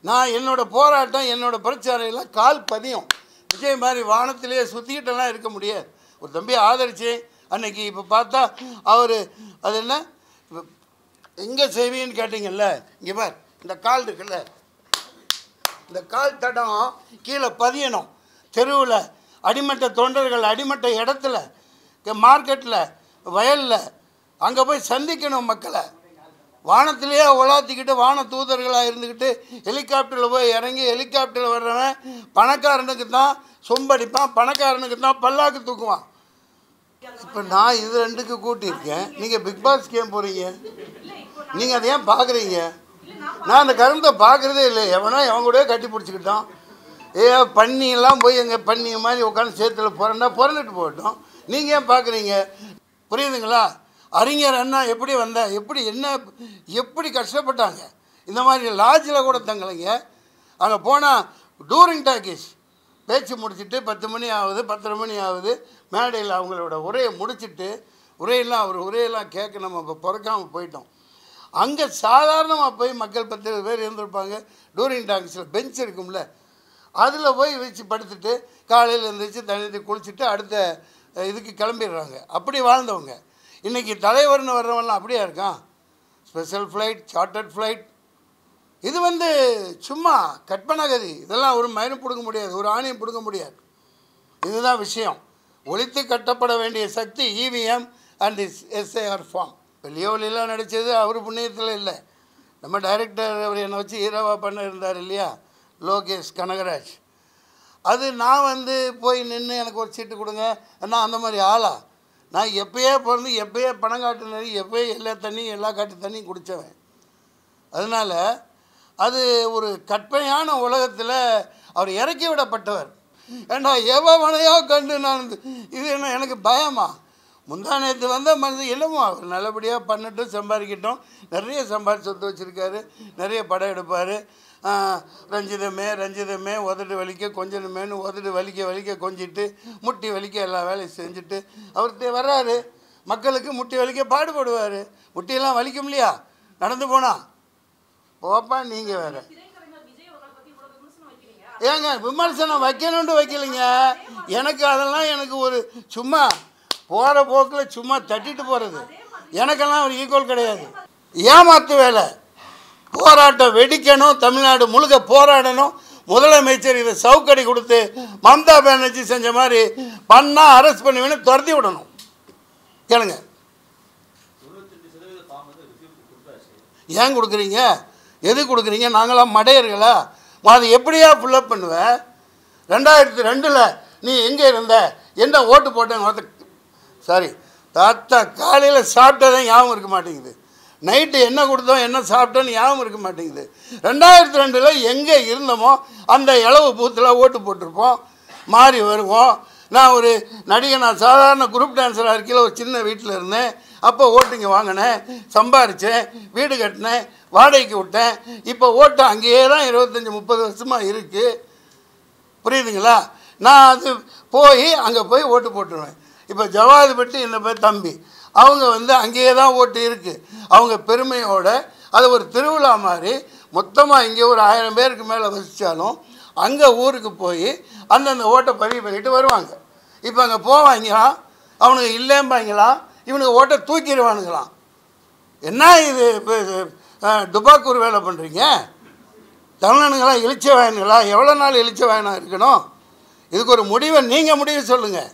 நான் என்னோடய போராட்டம் என்னோடய பிரச்சாரையில் கால் பதியும். விஜய் மாதிரி வானத்திலேயே சுற்றிக்கிட்டெல்லாம் இருக்க முடியாது. ஒரு தம்பி ஆதரிச்சு அன்னைக்கு இப்போ பார்த்தா அவர் அது என்ன இப்போ எங்கே செய்வீன்னு கேட்டிங்கல்ல, இங்கே பார் இந்த கால் இருக்குல்ல, இந்த கால் தடம் கீழே பதியணும். தெருவில் அடிமட்ட தொண்டர்கள் அடிமட்ட இடத்துல மார்க்கெட்டில் வயலில் அங்கே போய் சந்திக்கணும் மக்களை. வானத்திலேயே உலாத்திக்கிட்டு வான தூதர்களாக இருந்துக்கிட்டு ஹெலிகாப்டரில் போய் இறங்கி ஹெலிகாப்டரில் வர்றவன் பணக்காரனுக்கு தான் சொம்படிப்பான், பணக்காரனுக்கு தான் பல்லாக்கு தூக்குவான். இப்போ நான் இது ரெண்டுக்கு கூட்டியிருக்கேன். நீங்கள் பிக் பாஸ் கேம் போகிறீங்க, நீங்கள் அதை ஏன் பார்க்குறீங்க? நான் அந்த கருத்தை பார்க்குறதே இல்லை. எவனோ எவன் கூட கட்டி பிடிச்சிக்கிட்டான். பண்ணியெல்லாம் போய் எங்கள் பண்ணி மாதிரி உட்காந்து சேத்துல புறந்துட்டு போகட்டும். நீங்கள் ஏன் பார்க்குறீங்க? புரியுதுங்களா? அறிஞர் அண்ணா எப்படி வந்தால் எப்படி கஷ்டப்பட்டாங்க. இந்த மாதிரி லாட்ஜில் கூட தங்கலைங்க. அங்கே போனால் டூரிங் டாக்கீஸ் பேச்சு முடிச்சுட்டு 10 மணி ஆகுது, 10:30 மணி ஆகுது. மேடையில் அவங்களோட உரையை முடிச்சுட்டு உரையெல்லாம் கேட்க நம்ம இப்போ பிறக்காமல் போயிட்டோம். அங்கே சாதாரணமாக போய் மக்கள் 10 பேர் இருந்திருப்பாங்க. டூரிங் டாக்கீஸில் பெஞ்ச் இருக்கும்ல, அதில் போய் வச்சு படுத்துட்டு காலையில் எழுந்திரிச்சு தண்ணி குளிச்சுட்டு அடுத்த இதுக்கு கிளம்பிடுறாங்க. அப்படி வாழ்ந்தவங்க. இன்றைக்கி தலைவர்னு வர்றவங்களாம் அப்படியே இருக்கான். Special flight, chartered flight. இது சும்மா கற்பனகதி. இதெல்லாம் ஒரு மயிரும் பிடுங்க முடியாது, ஒரு ஆணையம் பிடுங்க முடியாது. இதுதான் விஷயம். ஒழித்து கட்டப்பட வேண்டிய சக்தி இவிஎம் அண்ட் எஸ்ஏஆர் ஃபார்ம். வெளியோலிலாம் நடித்தது அவர் புண்ணியத்தில் இல்லை. நம்ம டைரக்டர் அவர் என்னை வச்சு ஹீரோவாக பண்ண இருந்தார் இல்லையா, லோகேஷ் கனகராஜ். அது நான் போய் நின்று எனக்கு ஒரு சீட்டு கொடுங்க, நான் அந்த மாதிரி ஆளா? நான் எப்பயே பிறந்து எப்பயே பணம் காட்டுனது, எப்பயே எல்லா காட்டு தண்ணியும் குடித்தவன். அதனால் அது ஒரு கற்பனையான உலகத்தில் அவர் இறக்கி விடப்பட்டவர். ஏன்னா எவனையோ கண்டு நான் இது என்ன எனக்கு பயமா? முந்தா நேற்று மனது என்னமோ அவர் நல்லபடியாக பண்ணட்டும், சம்பாதிக்கட்டும். நிறைய சம்பாதிச்சு சொத்து வச்சுருக்காரு, நிறைய படம் எடுப்பார். ரஞ்சிதமே உதட்டு வலிக்க கொஞ்சமேனு உதட்டு வலிக்க கொஞ்சிட்டு முட்டி வலிக்க எல்லா வேலையும் செஞ்சுட்டு அவர் வர்றாரு. மக்களுக்கு முட்டி வலிக்க பாடுபடுவார். முட்டியெல்லாம் வலிக்கும் இல்லையா நடந்து போனா? போப்பா நீங்கள் வேறு ஏங்க விமர்சனம் வைக்கணுன்ட்டு வைக்கலைங்க. எனக்கு ஒரு சும்மா போகிற போக்கில் சும்மா தட்டிட்டு போகிறது எனக்கெல்லாம் ஒரு ஈக்குவல் கிடையாது. ஏமாத்து வேலை. போராட்டம் வெடிக்கணும், தமிழ்நாடு முழுக்க போராடணும். முதலமைச்சர் இதை சவுக்கடி கொடுத்து மம்தா பானர்ஜி செஞ்ச மாதிரி பண்ணால் அரெஸ்ட் பண்ணி துரத்தி விடணும். கேளுங்க, ஏன் கொடுக்குறீங்க? எது கொடுக்குறீங்க? நாங்களாம் மடையர்களா? அது எப்படியா ஃபுல்லப் பண்ணுவேன்? 2002 நீ எங்கே இருந்த, என்ன ஓட்டு போட்டேன்? சாரி தாத்தா, காலையில் சாப்பிட்டதான் ஞாபகம் இருக்க மாட்டேங்குது. நைட்டு என்ன கொடுத்தோம் என்ன சாப்பிட்டோன்னு ஞாபகம் இருக்க மாட்டேங்குது. 2002 எங்கே இருந்தோமோ அந்த இளவு பூத்தில் ஓட்டு போட்டிருப்போம், மாறி வருவோம். நான் ஒரு நடிகை, நான் சாதாரண குரூப் டான்ஸராக இருக்கையில் ஒரு சின்ன வீட்டில் இருந்தேன். அப்போ ஓட்டுங்க வாங்கினேன், சம்பாரித்தேன், வீடு கட்டினேன், வாடகைக்கு விட்டேன். இப்போ ஓட்டு அங்கேயே தான் 25-30 வருஷமாக இருக்குது. புரியுதுங்களா? நான் அது போய் அங்கே போய் ஓட்டு போட்டுருவேன். இப்போ ஜவாதுபட்டி என்ன பேர் தம்பி, அவங்க அங்கேயே தான் ஓட்டு இருக்குது. அவங்க பெருமையோட அது ஒரு திருவிழா மாதிரி மொத்தமாக இங்கே ஒரு 1000 பேருக்கு மேலே வசித்தாலும் அங்கே ஊருக்கு போய் அந்தந்த ஓட்டை பதிவு பண்ணிட்டு வருவாங்க. இப்போ அங்கே போவாங்களாம், அவனுக்கு இல்லைம்பாங்களாம், இவனுக்கு ஓட்டை தூக்கிடுவானுங்களாம். என்ன இது இப்போ டுபாக்கூர் வேலை பண்ணுறீங்க? தமிழனுங்களா இழிச்ச வாயனுங்களா? எவ்வளோ நாள் இழிச்ச வாயனாக இருக்கணும்? இதுக்கு ஒரு முடிவை நீங்கள் முடிவு சொல்லுங்கள்.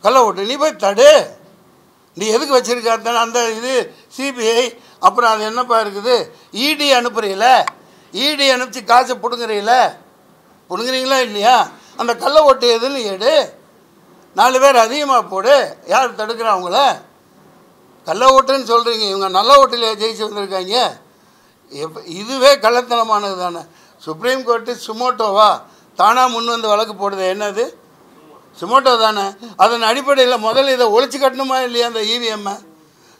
கள்ள ஓட்டு நீ போய் தடு. நீ எதுக்கு வச்சுருக்க அந்த இது சிபிஐ, அப்புறம் அது என்னப்பா இருக்குது இடி அனுப்புறீங்கள, இடி அனுப்பிச்சு காசை பிடுங்குறீங்களா இல்லையா? அந்த கள்ள ஓட்டு எதுன்னு எடு, 4 பேர் அதிகமாக போடு. யார் தடுக்கிறாங்கள? கள்ள ஓட்டுன்னு சொல்கிறீங்க, இவங்க நல்ல ஓட்டில் ஜெயிச்சு வந்திருக்காங்க. இதுவே கள்ளத்தனமானது தானே. சுப்ரீம் கோர்ட்டு சுமோட்டோவா தானாக முன் வந்து வழக்கு போடுது, என்னது சுமோட்டோ தானே. அதன் அடிப்படையில் முதல்ல இதை ஒழிச்சு கட்டணுமா இல்லையா அந்த இவிஎம்மை?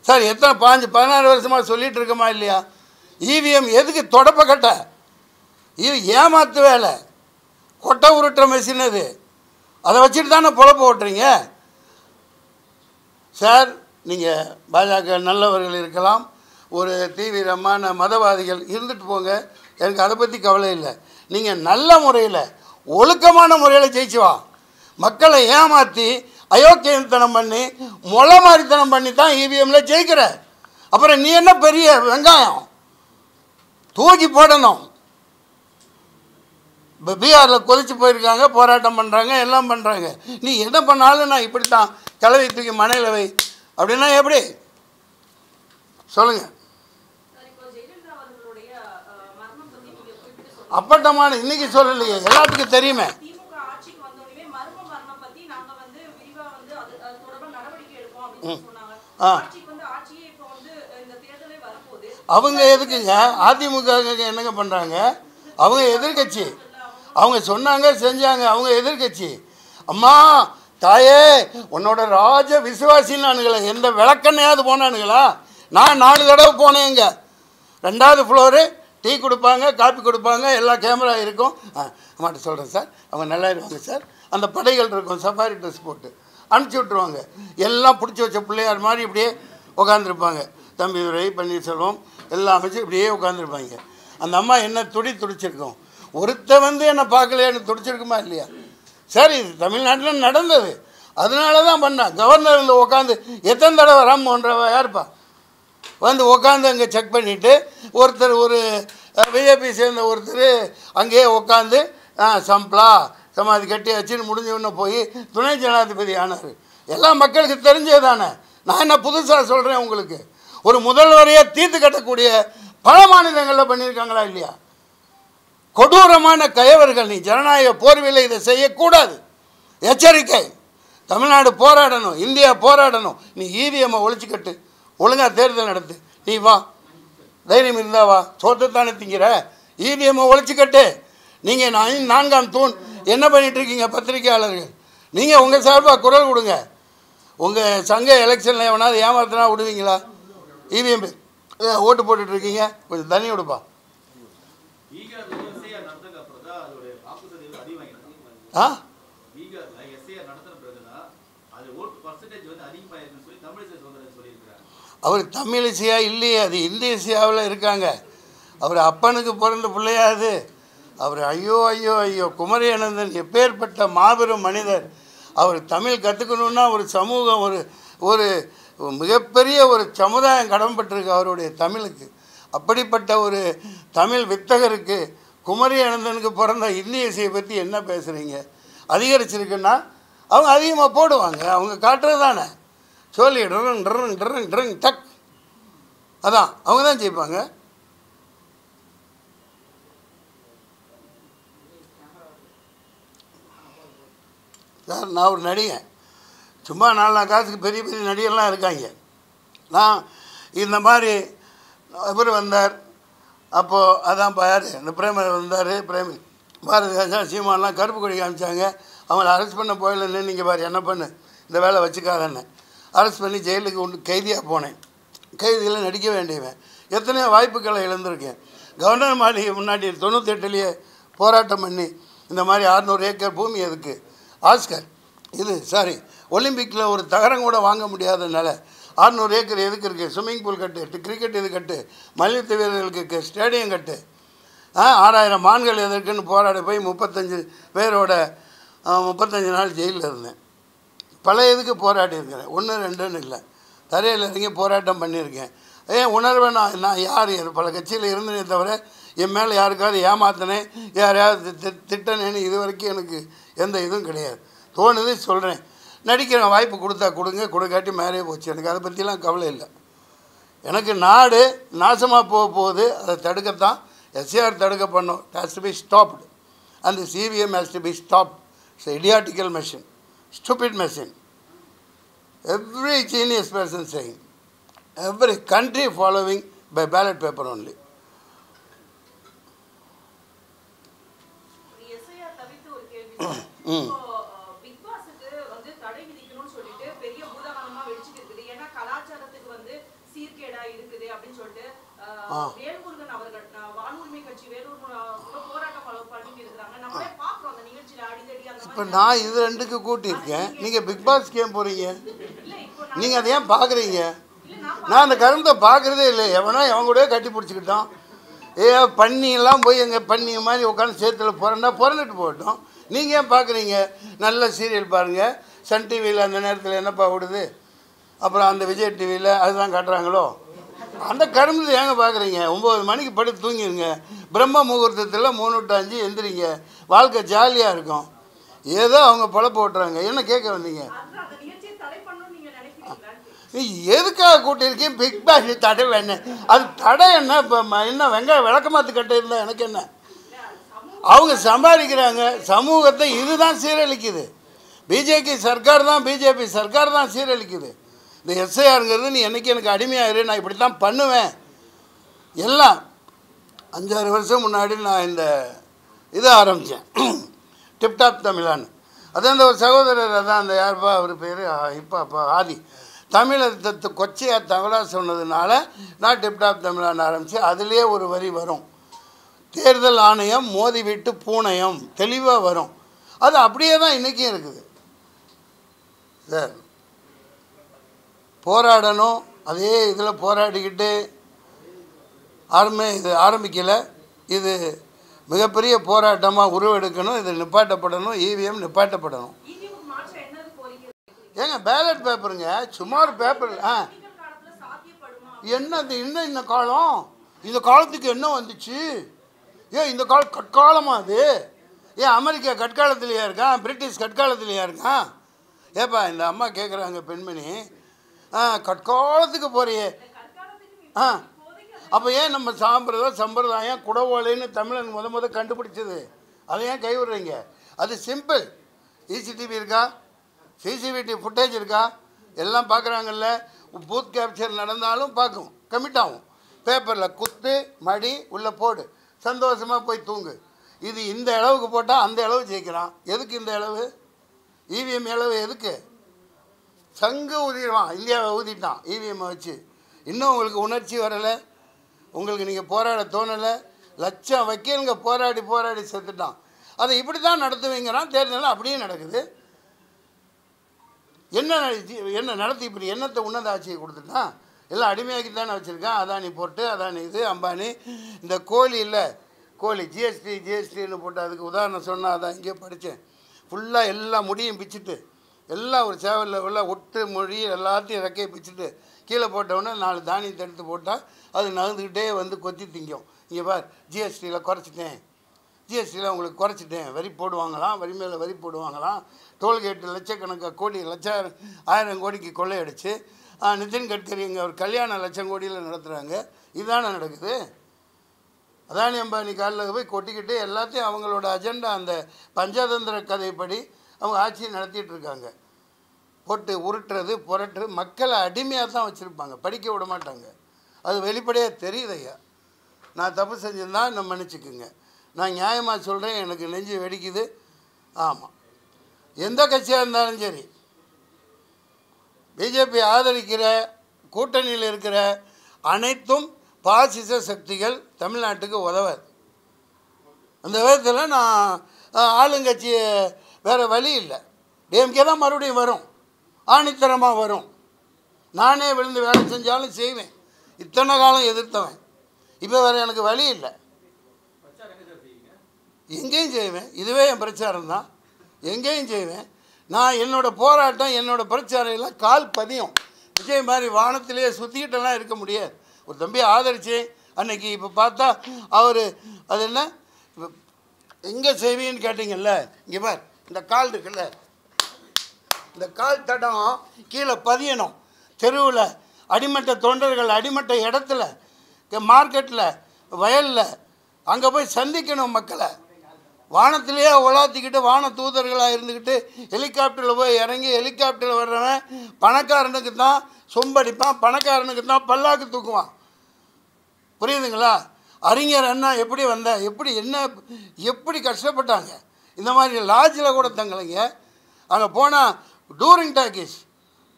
சார் எத்தனை 16 வருஷமாக சொல்லிகிட்டு இருக்கோமா இல்லையா? இவிஎம் எதுக்கு தொடப்ப கட்ட? இது ஏமாத்து வேலை, கொட்டை உருட்டுற மெஷின் அது. அதை வச்சுட்டு தானே பொழப்பு ஓட்டுறீங்க. சார் நீங்கள் பாஜக நல்லவர்கள் இருக்கலாம், ஒரு தீவிரமான மதவாதிகள் இருந்துட்டு போங்க, எனக்கு அதை பற்றி கவலை இல்லை. நீங்கள் நல்ல முறையில் ஒழுக்கமான முறையில் ஜெயிச்சு வா. மக்களை ஏமாற்றி அயோக்கியத்தனம் பண்ணி மொளை மாதிரித்தனம் பண்ணி தான் இவிஎம்மில் ஜெயிக்கிற. அப்புறம் நீ என்ன பெரிய வெங்காயம் தூக்கி போடணும். இப்போ பீகாரில் கொதிச்சு போயிருக்காங்க, போராட்டம் பண்ணுறாங்க, எல்லாம் பண்ணுறாங்க. நீ என்ன பண்ணாலும் நான் இப்படித்தான் கிளவி தூக்கி மனையில் வை அப்படின்னா எப்படி சொல்லுங்கள்? அப்பட்டமான இன்னைக்கு சொல்லலையே, எல்லாத்துக்கும் தெரியுமே. அவங்க எதுக்குங்க அதிமுக என்னங்க பண்ணுறாங்க? அவங்க எதிர்கட்சி, அவங்க சொன்னாங்க செஞ்சாங்க, அவங்க எதிர்கட்சி. அம்மா தாயே உன்னோட ராஜ விசுவாசின்னானுங்களே, எந்த விளக்கண்ணையாவது போனானுங்களா? நான் 4 தடவை போனேங்க. 2வது ஃப்ளோரு, டீ கொடுப்பாங்க, காப்பி கொடுப்பாங்க, எல்லா கேமரா இருக்கும். அம்மாட்ட சொல்கிறேன் சார், அவங்க நல்லா இருவாங்க சார். அந்த படைகள் இருக்கும், சஃபாரி ட்ரெஸ் போட்டு அனுப்பிச்சி விட்ருவாங்க. எல்லாம் பிடிச்சி வச்ச பிள்ளையார் மாதிரி இப்படியே உட்காந்துருப்பாங்க. தம்பிதுரை, பன்னீர்செல்வம் எல்லாம் அமைச்சு இப்படியே உட்காந்துருப்பாங்க. அந்த அம்மா என்ன துடிச்சிருக்கோம். ஒருத்த வந்து என்னை பார்க்கலையான்னு துடிச்சிருக்குமா இல்லையா? சரி, இது தமிழ்நாட்டில் நடந்தது, அதனால தான் பண்ணேன். கவர்னர் வந்து உட்காந்து எத்தனை தடவை ராம்மோகன் யாருப்பா வந்து உட்காந்து அங்கே செக் பண்ணிவிட்டு, ஒருத்தர் ஒரு பிஜேபி சேர்ந்த ஒருத்தர் அங்கேயே உட்காந்து சம்பளா சமாதி கட்டி வச்சுன்னு முடிஞ்சவொன்னே போய் துணை ஜனாதிபதி ஆனார். எல்லாம் மக்களுக்கு தெரிஞ்சே தானே. நான் என்ன புதுசாக சொல்கிறேன் உங்களுக்கு? ஒரு முதல்வரையே தீர்த்து கட்டக்கூடிய பல மாநிலங்களில் பண்ணியிருக்காங்களா இல்லையா? கொடூரமான கயவர்கள். நீ ஜனநாயக போர்வையில் இதை செய்யக்கூடாது. எச்சரிக்கை. தமிழ்நாடு போராடணும், இந்தியா போராடணும். நீ இவிஎம்மை ஒழிச்சுக்கட்டு, ஒழுங்காக தேர்தல் நடத்து. நீ வா, தைரியம் இருந்தா வா. சோத்துத்தானே திங்கிற, இவிஎம்மை ஒழிச்சுக்கட்டு. நீங்கள் 4ஆம் தூண் என்ன பண்ணிகிட்ருக்கீங்க பத்திரிகையாளர்கள்? நீங்கள் உங்கள் சார்பாக குரல் கொடுங்க. உங்கள் சங்க எலெக்ஷனில் எவனாவது ஏமாத்தினா விடுவீங்களா? இவிஎம் ஓட்டு போட்டுட்ருக்கீங்க, கொஞ்சம் தண்ணி விடுப்பா. அவர் தமிழிசையா இல்லையே, அது இந்தியசியாவில் இருக்காங்க. அவர் அப்பனுக்கு பிறந்த பிள்ளையாது அவர். ஐயோ ஐயோ ஐயோ, குமரி அனந்தன் எப்பேற்பட்ட மாபெரும் மனிதர். அவர் தமிழ் கற்றுக்கணுன்னா ஒரு சமூகம், ஒரு மிகப்பெரிய ஒரு சமுதாயம் கடன்பட்டிருக்கு அவருடைய தமிழுக்கு. அப்படிப்பட்ட ஒரு தமிழ் வித்தகருக்கு, குமரி அனந்தனுக்கு பிறந்த இந்திய இசையை பற்றி என்ன பேசுகிறீங்க? அதிகரிச்சிருக்குன்னா அவங்க அதிகமாக போடுவாங்க, அவங்க காட்டுறது தானே. சொல்லி ட்ரங் ட்ரங் ட்ரங் ட்ரங் டக், அதான் அவங்க தான் ஜெயிப்பாங்க. சார், நான் ஒரு நடிகன். சும்மா 4 காசுக்கு பெரிய பெரிய நடிகர்லாம் இருக்காங்க. நான் இந்த மாதிரி இவர் வந்தார், அப்போது அதான் யார் இந்த பிரேமர் வந்தார், பிரேமி பாரதிராஜா சீமானெலாம் கருப்பு கொடி காமிச்சாங்க. அவங்கள அரெஸ்ட் பண்ண போயிடலன்னு, நீங்கள் பாரு என்ன பண்ணு, இந்த வேலை வச்சுக்காதன்னு அரெஸ்ட் பண்ணி ஜெயிலுக்கு கைதியாக போனேன். கைதியில் நடிக்க வேண்டியவன். எத்தனையோ வாய்ப்புகளை இழந்திருக்கேன். கவர்னர் மாளிகை முன்னாடி 98லேயே போராட்டம் பண்ணி இந்த மாதிரி 600 ஏக்கர் பூமி எதுக்கு, ஆஸ்கர் இது சாரி ஒலிம்பிக்கில் ஒரு தகரம் கூட வாங்க முடியாதனால 600 ஏக்கர் எதுக்கு இருக்குது, ஸ்விம்மிங் பூல் கட்டு, கிரிக்கெட் இது கட்டு, மல்யுத்த வீரர்களுக்கு ஸ்டேடியம் கட்டு, 6000 மான்கள் எதற்குன்னு போராட போய் 35 பேரோட 35 நாள் ஜெயிலில் இருந்தேன். பல இதுக்கு போராடி இருக்கிறேன், 1 2ன்னு இல்லை, தரையில் இறங்கி போராட்டம் பண்ணியிருக்கேன். உணர்வை நான் யார் பல கட்சியில் இருந்தனே தவிர என் மேலே யாருக்காவது ஏமாத்தினேன், யாரையாவது திட்டனேன்னு இது வரைக்கும் எனக்கு எந்த இதுவும் கிடையாது. தோணுது சொல்கிறேன், நடிக்கிறேன். வாய்ப்பு கொடுத்தா கொடுங்க, கொடுக்காட்டி மேலே போச்சு. எனக்கு அதை பற்றிலாம் கவலை இல்லை. எனக்கு நாடு நாசமாக போகுது, அதை தடுக்கத்தான் எஸ்ஏஆர் தடுக்க பண்ணோம். It has to be stopped and the CVM has to be stopped. It's இடியாட்டிக்கல் machine, stupid machine. Every genius person saying, every country following by ballot paper only. Big பாஸ்க்கு வந்து தடை விதிக்கணும்னு சொல்லிட்டு பெரிய பூதாகரமா வெடிச்சிட்டு இருக்குது. ஏன்னா கலாச்சாரத்துக்கு வந்து சீர்கேடா இருக்குது அப்படின்னு சொல்லிட்டு வேல்முருகன் அவர்கள் வாழ்வுரிமை கட்சி வேலூர் போராட்டம் பண்ணிட்டு இருக்காங்க. நம்மளே பாக்குறோம் அந்த நிகழ்ச்சியில அடிதடி அந்த மாதிரி. இப்ப நான் இது 2க்கு கூட்டியிருக்கேன், நீங்க பிக் பாஸ் கேம் போறீங்க. இல்ல இப்போ நீங்கள் அதை ஏன் பார்க்குறீங்க? நான் அந்த கருத்தை பார்க்குறதே இல்லை. எவனோ எவன் கூடவே கட்டி பிடிச்சிக்கிட்டோம். பண்ணியெல்லாம் போய் எங்கள் பண்ணி மாதிரி உட்காந்து சேத்துல புறந்துட்டு போகட்டும். நீங்கள் ஏன் பார்க்குறீங்க? நல்ல சீரியல் பாருங்கள். சன் டிவியில் அந்த நேரத்தில் என்னப்பா ஓடுது, அப்புறம் அந்த விஜய் டிவியில் அதுதான் காட்டுறாங்களோ, அந்த கரும்பு ஏங்க பார்க்குறீங்க? 9 மணிக்கு படுத்து தூங்கிடுங்க. பிரம்ம முகூர்த்தத்தில் 3 to 5 எந்திரிங்க. வாழ்க்கை ஜாலியாக இருக்கும். ஏதோ அவங்க பொழப்பு ஓட்டுறாங்க. என்ன கேட்க வந்தீங்க? எதுக்காக கூட்டியிருக்கேன்? பிக் பாஸ் தடை வேணும். அது தடை என்ன? இப்போ என்ன வெங்காயம் விளக்கமாத்து கட்ட இருந்தால் எனக்கு என்ன? அவங்க சம்பாதிக்கிறாங்க. சமூகத்தை இதுதான் சீரழிக்குது. பிஜேபி சர்க்கார் தான் சீரழிக்குது. இந்த எஸ்ஐஆருங்கிறது நீ என்னைக்கு எனக்கு அடிமையாயிரு, நான் இப்படி தான் பண்ணுவேன். எல்லாம் 5-6 வருஷம் முன்னாடி நான் இந்த இதை ஆரம்பித்தேன், டிப்டாப் தமிழான்னு. அதான் அந்த ஒரு சகோதரர், அதான் அந்த யாருப்பா அவர் பேர், இப்போ ஆதி தமிழை கொச்சையாக தமிழாக சொன்னதுனால நான் டிப்டாப் தமிழான்னு ஆரம்பித்து அதுலேயே ஒரு வரி வரும், தேர்தல் ஆணையம் மோதி விட்டு பூணையம், தெளிவாக வரும். அது அப்படியே தான் இன்றைக்கும் இருக்குது சார். போராடணும், அதே இதில் போராடிக்கிட்டு இது ஆரம்பிக்கலை. இது மிகப்பெரிய போராட்டமாக உருவெடுக்கணும். இது நிப்பாட்டப்படணும். இவிஎம் நிப்பாட்டப்படணும். ஏங்க பேலட் பேப்பருங்க, சும்மா ஒரு பேப்பர். என்னது இன்னும் இந்த காலம்? இந்த காலத்துக்கு என்ன வந்துச்சு? ஏன் இந்த காலம் கற்காலமாக அது? ஏன் அமெரிக்கா கற்காலத்துலையா இருக்கான்? பிரிட்டிஷ் கற்காலத்துலையா இருக்கான்? ஏப்பா இந்த அம்மா கேட்குறாங்க பெண்மணி, கற்காலத்துக்கு போறியே. அப்போ ஏன் நம்ம சம்பிரதாயம் குடவோலைன்னு தமிழன் முத கண்டுபிடிச்சது, அதை ஏன் கைவிடுறீங்க? அது சிம்பிள். இசிடிவி இருக்கா, சிசிடிவி ஃபுட்டேஜ் இருக்கா, எல்லாம் பார்க்குறாங்கல்ல. பூத் கேப்சர் நடந்தாலும் பார்க்கும், கமிட் ஆகும். பேப்பரில் குத்து மடி உள்ளே போடு, சந்தோஷமாக போய் தூங்கு. இது இந்த அளவுக்கு போட்டால் அந்த அளவு ஜெயிக்கிறான். எதுக்கு இந்த அளவு? இவிஎம் அளவு எதுக்கு? சங்கு ஊதிடுவான், இந்தியாவை ஊதிட்டான் இவிஎம்மை வச்சு. இன்னும் உங்களுக்கு உணர்ச்சி வரலை, உங்களுக்கு நீங்கள் போராட தோணலை. லட்சம் வக்கீலுங்க போராடி செத்துட்டான். அதை இப்படி தான் நடத்துவீங்கிறான். தேர்தல் அப்படியே நடக்குது. என்ன நடத்தி இப்படி என்னத்தை உன்னத ஆட்சியை கொடுத்துட்டான்? எல்லாம் அடிமையாக்கி தானே வச்சுருக்கான். அதானி போட்டு, அதானி இது, அம்பானி. இந்த கோழி இல்லை, கோழி ஜிஎஸ்டின்னு போட்டு அதுக்கு உதாரணம் சொன்னால் அதான் இங்கே படித்தேன். ஃபுல்லாக எல்லா முடியும் பிச்சுட்டு, எல்லாம் ஒரு சேவலில் உள்ள ஒட்டு மொழி எல்லாத்தையும் ரெக்கையை பிச்சுட்டு கீழே போட்டவுடனே 4 தானியத்தை எடுத்து போட்டால் அது நகர்ந்துக்கிட்டே வந்து கொத்தி திங்கும். இங்கே பார், ஜிஎஸ்டியில் குறைச்சிட்டேன், ஜிஎஸ்டியில் உங்களுக்கு குறைச்சிட்டேன். வரி போடுவாங்களாம், வரி மேலே வரி போடுவாங்களாம். டோல்கேட்டு லட்சக்கணக்காக கோடி, 1000 கோடிக்கு கொள்ளையடிச்சு நிதின் கட்கரி இங்கே ஒரு கல்யாணம் 1,00,000 கோடியில் நடத்துகிறாங்க. இதுதானே நடக்குது. அதானி அம்பானி காலில் போய் கொட்டிக்கிட்டு எல்லாத்தையும் அவங்களோட அஜெண்டா, அந்த பஞ்சதந்திர கதைப்படி அவங்க ஆட்சியை நடத்திட்டு இருக்காங்க. போட்டு உருட்டுறது புரட்டுறது, மக்களை அடிமையாக தான் வச்சுருப்பாங்க, படிக்க விட மாட்டாங்க. அது வெளிப்படையாக தெரியுது. ஐயா, நான் தப்பு செஞ்சிருந்தா நான் மன்னிச்சுக்குங்க. நான் நியாயமாக சொல்கிறேன், எனக்கு நெஞ்சு வெடிக்குது. ஆமாம், எந்த கட்சியாக இருந்தாலும் சரி, பிஜேபி ஆதரிக்கிற கூட்டணியில் இருக்கிற அனைத்தும் பாசிச சக்திகள் தமிழ்நாட்டுக்கு உதவாது. அந்த விதத்தில் நான் ஆளுங்கட்சியை வேறு வழி இல்லை. டிஎம்கே தான் மறுபடியும் வரும், ஆணித்தரமாக வரும். நானே விழுந்து வேலை செஞ்சாலும் செய்வேன். இத்தனை காலம் எதிர்த்தவன், இப்போ வேறு எனக்கு வழி இல்லை. எங்கேயும் செய்வேன். இதுவே என் பிரச்சாரம் தான். எங்கேயும் செய்வேன். நான் என்னோடய போராட்டம், என்னோடய பிரச்சாரம் எல்லாம் கால் பதியும். விஜய் மாதிரி வானத்திலேயே சுற்றிக்கிட்டெல்லாம் இருக்க முடியாது. ஒரு தம்பி ஆதரிச்சேன் அன்னைக்கு. இப்போ பார்த்தா அவர் அது என்ன எங்கே செய்வீன்னு கேட்டிங்கல்ல, இங்கே பார், இந்த கால் இருக்குல்ல, இந்த கால் தடம் கீழே பதியணும். தெருவில் அடிமட்ட தொண்டர்கள், அடிமட்ட இடத்துல, மார்க்கெட்டில், வயலில், அங்கே போய் சந்திக்கணும் மக்களை. வானத்திலேயே உலாத்திக்கிட்டு வான தூதர்களாக இருந்துக்கிட்டு ஹெலிகாப்டரில் போய் இறங்கி ஹெலிகாப்டரில் வர்றவன் பணக்காரனுக்கு தான் சொம்படிப்பான், பணக்காரனுக்கு தான் பல்லாக்கு தூக்குவான். புரியுதுங்களா? அறிஞர் அண்ணா எப்படி வந்தால் எப்படி கஷ்டப்பட்டாங்க. இந்த மாதிரி லாட்ஜில் கூட தங்கலைங்க. அங்கே போனால் டூரிங் டாக்கீஸ்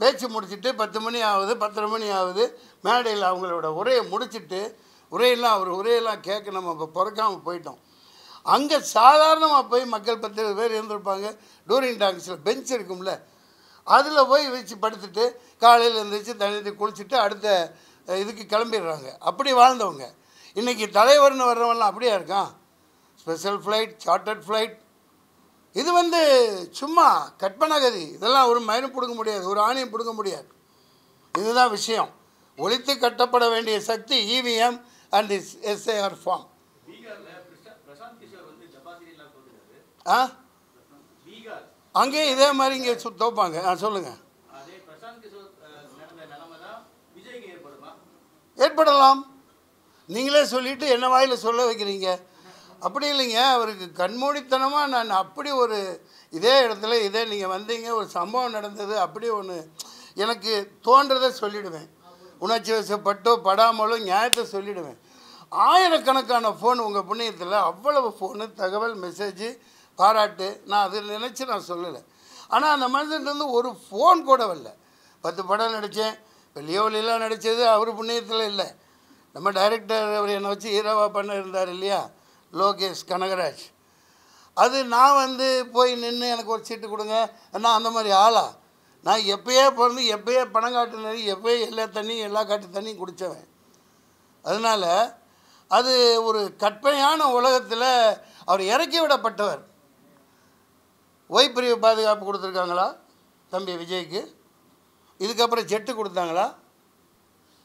பேச்சு முடிச்சுட்டு 10 மணி ஆகுது, 10:30 மணி ஆகுது. மேடையில் அவங்களோட உரையை முடிச்சுட்டு, உரையெல்லாம் கேட்க நம்ம இப்போ பிறக்காமல் போயிட்டோம். அங்கே சாதாரணமாக போய் மக்கள் 10 பேர் இருந்திருப்பாங்க. டூரிங் டாக்கீஸில் பெஞ்ச் இருக்கும்ல, அதில் போய் வச்சு படுத்துட்டு காலையில் எழுந்திரிச்சு தண்ணி குளிச்சுட்டு அடுத்த இதுக்கு கிளம்பிடுறாங்க. அப்படி வாழ்ந்தவங்க. இன்றைக்கி தலைவர்னு வர்றவன்லாம் அப்படியே இருக்கான். Special flight, chartered flight. இது சும்மா கற்பனகதி. இதெல்லாம் ஒரு மயிரும் பிடுங்க முடியாது, ஒரு ஆணையும் பிடுங்க முடியாது. இதுதான் விஷயம். ஒழித்து கட்டப்பட வேண்டிய சக்தி இவிஎம் அண்ட் எஸ்ஐஆர் ஃபார்ம். அங்கேயும் இதே மாதிரி இங்கே தோப்பாங்க. சொல்லுங்கள். ஏற்படலாம். நீங்களே சொல்லிவிட்டு என்ன வாயில் சொல்ல வைக்கிறீங்க? அப்படி இல்லைங்க. அவருக்கு கண்மூடித்தனமாக நான் அப்படி ஒரு இதே இடத்துல நீங்கள் வந்தீங்க, ஒரு சம்பவம் நடந்தது, அப்படி ஒன்று எனக்கு தோன்றதை சொல்லிவிடுவேன். உணர்ச்சி வசப்பட்டோ படாமலோ நியாயத்தை சொல்லிவிடுவேன். ஆயிரக்கணக்கான ஃபோன் உங்கள் புண்ணியத்தில் அவ்வளவு ஃபோனு, தகவல், மெசேஜு, பாராட்டு. நான் அதை நினச்சி நான் சொல்லலை. ஆனால் அந்த மனுஷன்ட்டு ஒரு ஃபோன் கூட வரல. 10 படம் நடித்தேன். இப்போ லியோவிலாம் நடித்தது அவர் புண்ணியத்தில் இல்லை. நம்ம டைரக்டர் அவர் என்னை வச்சு ஹீரோவாக பண்ண இருந்தார் இல்லையா, லோகேஷ் கனகராஜ். அது நான் போய் நின்று எனக்கு ஒரு சீட்டு கொடுங்க, நான் அந்த மாதிரி ஆளா? நான் எப்பயே பிறந்து எப்பயே பணம் காட்டுனது, எப்பயே எல்லா தண்ணியும் எல்லா காட்டு தண்ணியும் குடித்தவன். அதனால் அது ஒரு கற்பனையான உலகத்தில் அவர் இறக்கி விடப்பட்டவர். ஒய் பிரிவு பாதுகாப்பு கொடுத்துருக்காங்களா தம்பி விஜய்க்கு? இதுக்கப்புறம் ஜெட்டு கொடுத்தாங்களா?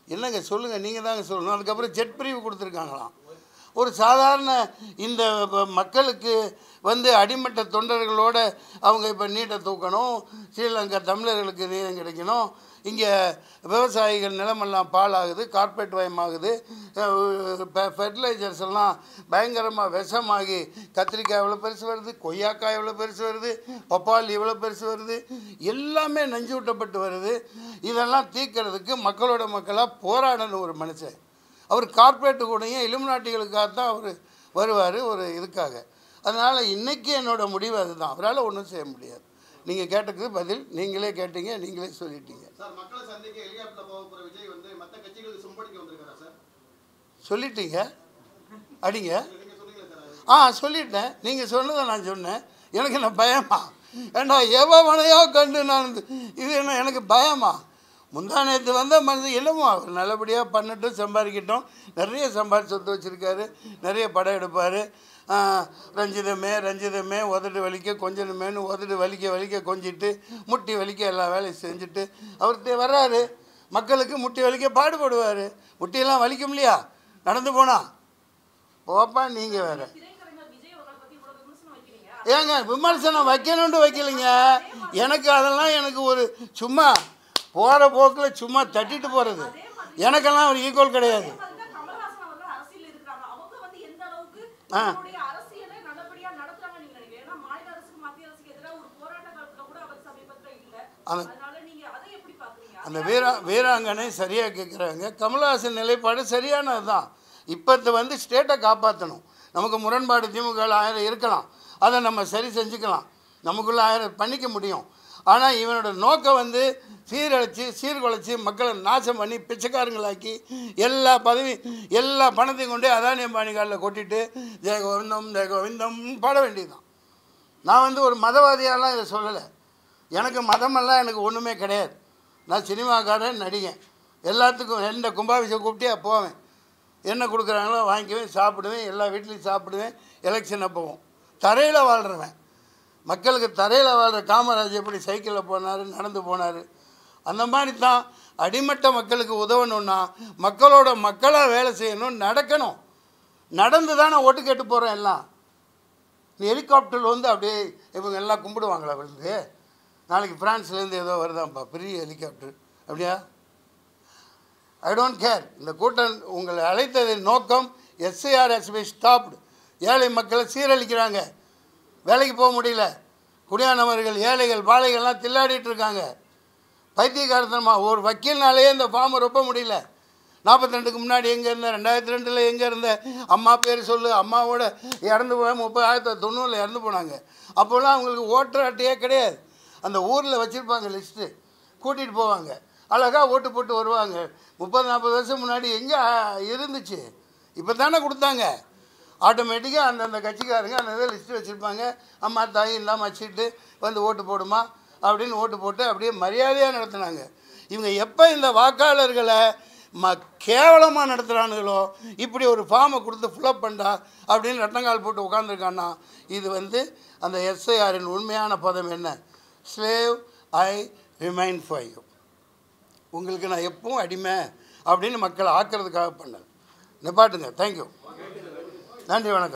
என்னங்க சொல்லுங்கள், நீங்கள் தாங்க சொல்லணும். அதுக்கப்புறம் ஜெட் பிரிவு கொடுத்துருக்காங்களாம். ஒரு சாதாரண இந்த மக்களுக்கு அடிமட்ட தொண்டர்களோட அவங்க இப்போ நீட்டை தூக்கணும், ஸ்ரீலங்கா தமிழர்களுக்கு நீளம் கிடைக்கணும், இங்கே விவசாயிகள் நிலமெல்லாம் பாலாகுது, கார்பரேட் வயமாகுது, ஃபெர்டிலைசர்ஸ் எல்லாம் பயங்கரமாக விஷமாகி கத்திரிக்காய் எவ்வளோ பெருசு வருது, கொய்யாக்காய் எவ்வளோ பெருசு வருது, பப்பாளி எவ்வளோ பெருசு வருது, எல்லாமே நஞ்சு விட்டப்பட்டு வருது. இதெல்லாம் தீர்க்கறதுக்கு மக்களோட மக்களாக போராடணும் ஒரு மனுஷன். அவர் கார்ப்பரேட்டு கூடயும் இலுமினாட்டிகளுக்காகத்தான் அவர் வருவார், ஒரு இதுக்காக. அதனால் இன்றைக்கி என்னோடய முடிவு அதுதான். அவரால் ஒன்றும் செய்ய முடியாது. நீங்கள் கேட்டதுக்கு பதில் நீங்களே கேட்டீங்க, நீங்களே சொல்லிட்டீங்க. சொல்லிட்டீங்க அடிங்க. சொல்லிட்டேன். நீங்கள் சொன்னதை நான் சொன்னேன். எனக்கு என்ன பயமா? ஏண்டா எவனையோ கண்டு நான் இது என்ன எனக்கு பயமா? முந்தா நேற்று மனுஷன் என்னமோ அவர் நல்லபடியாக பண்ணட்டும், சம்பாதிக்கட்டும். நிறைய சம்பாதிச்சு சொத்து வச்சுருக்காரு, நிறைய படம் எடுப்பார். ரஞ்சிதமே உதடு வலிக்க கொஞ்சமேனு உதடு வலிக்க கொஞ்சிட்டு முட்டி வலிக்க எல்லா வேலையும் செஞ்சுட்டு அவர்கிட்ட வர்றாரு. மக்களுக்கு முட்டி வலிக்க பாடுபடுவார். முட்டியெல்லாம் வலிக்கும் இல்லையா நடந்து போனா? போப்பா நீங்கள் வேறு. ஏங்க விமர்சனம் வைக்கணுன்ட்டு வைக்கலைங்க. எனக்கு அதெல்லாம் எனக்கு ஒரு சும்மா போகிற போக்கில் சும்மா தட்டிட்டு போகிறது. எனக்கெல்லாம் ஒரு ஈக்குவல் கிடையாது. அந்த வீராங்கனை சரியாக கேட்குறாங்க. கமல்ஹாசன் நிலைப்பாடு சரியானது தான். இப்போ ஸ்டேட்டை காப்பாற்றணும். நமக்கு முரண்பாடு திமுக 1000 இருக்கலாம், அதை நம்ம சரி செஞ்சுக்கலாம், நமக்குள்ளே 1000 பண்ணிக்க முடியும். ஆனால் இவனோட நோக்கம் சீர்குலைச்சி மக்களை நாசம் பண்ணி பிச்சைக்காரங்களாக்கி எல்லா எல்லா பணத்தையும் கொண்டு அதானி அம்பானி காலில் கொட்டிட்டு ஜெயகோவிந்தம் பாட வேண்டியதுதான். நான் ஒரு மதவாதியாலாம் இதை சொல்லலை. எனக்கு மதமெல்லாம் எனக்கு ஒன்றுமே கிடையாது. நான் சினிமாக்காரன், நடிகன். எல்லாத்துக்கும் எந்த கும்பாபிஷேகம் கூப்பிட்டே போவேன். என்ன கொடுக்குறாங்களோ வாங்கிக்குவேன், சாப்பிடுவேன், எல்லா வீட்லேயும் சாப்பிடுவேன். எலெக்ஷனை போவோம். தரையில் வாழ்கிறவன். மக்களுக்கு தரையில் வாழ்கிற காமராஜ் எப்படி சைக்கிளில் போனார், நடந்து போனார், அந்த மாதிரி தான் அடிமட்ட மக்களுக்கு உதவணுன்னா மக்களோட மக்களாக வேலை செய்யணும், நடக்கணும். நடந்து தானே ஓட்டு கேட்டு போகிறோம் எல்லாம். ஹெலிகாப்டரில் அப்படியே இவங்க எல்லாம் கும்பிடுவாங்களா விழுந்து? நாளைக்கு ஃப்ரான்ஸ்லேருந்து ஏதோ வருதாம்ப்பா பெரிய ஹெலிகாப்டர், அப்படியா? I don't care. இந்த கூட்டம் உங்களை அழைத்ததின் நோக்கம் எஸ்ஐஆர் ஹஸ் பீன் ஸ்டாப்டு. ஏழை மக்களை சீரழிக்கிறாங்க, வேலைக்கு போக முடியல, குடியானவர்கள், ஏழைகள், பாலைகள்லாம் தில்லாடிட்டு இருக்காங்க. பைத்தியக்காரத்தனமாக ஒரு வக்கீல்னாலேயே இந்த ஃபார்மை ரொப்ப முடியல. 42க்கு முன்னாடி எங்கே இருந்தேன், 2002 எங்கே இருந்தேன், அம்மா பேர் சொல்லு, அம்மாவோட இறந்து போய் 1990 இறந்து போனாங்க. அப்போல்லாம் அவங்களுக்கு ஓட்டர் அட்டையே கிடையாது. அந்த ஊரில் வச்சுருப்பாங்க லிஸ்ட்டு, கூட்டிகிட்டு போவாங்க, அழகாக ஓட்டு போட்டு வருவாங்க. 30-40 வருஷம் முன்னாடி எங்கே இருந்துச்சு? இப்போ தானே கொடுத்தாங்க. ஆட்டோமேட்டிக்காக அந்தந்த கட்சிக்காரங்க அந்த இதை லிஸ்ட்டு வச்சுருப்பாங்க. அம்மா தாய் இல்லாமல் வச்சுட்டு ஓட்டு போடுமா, அப்படின்னு ஓட்டு போட்டு அப்படியே மரியாதையாக நடத்துனாங்க. இவங்க எப்போ இந்த வாக்காளர்களை கேவலமாக நடத்துகிறானுங்களோ, இப்படி ஒரு ஃபார்மை கொடுத்து ஃபில்அப் பண்ணா அப்படின்னு ரெட்டங்கால் போட்டு உட்காந்துருக்கான்னா, இது அந்த எஸ்ஐஆரின் உண்மையான பதம் என்ன? Slave I remain for you. உங்களுக்கு நான் எப்பவும் அடிமை அப்படின்னு மக்களை ஆக்கிறதுக்காக பண்ணேன். நிப்பாட்டுங்க. தேங்க்யூ. நன்றி, வணக்கம்.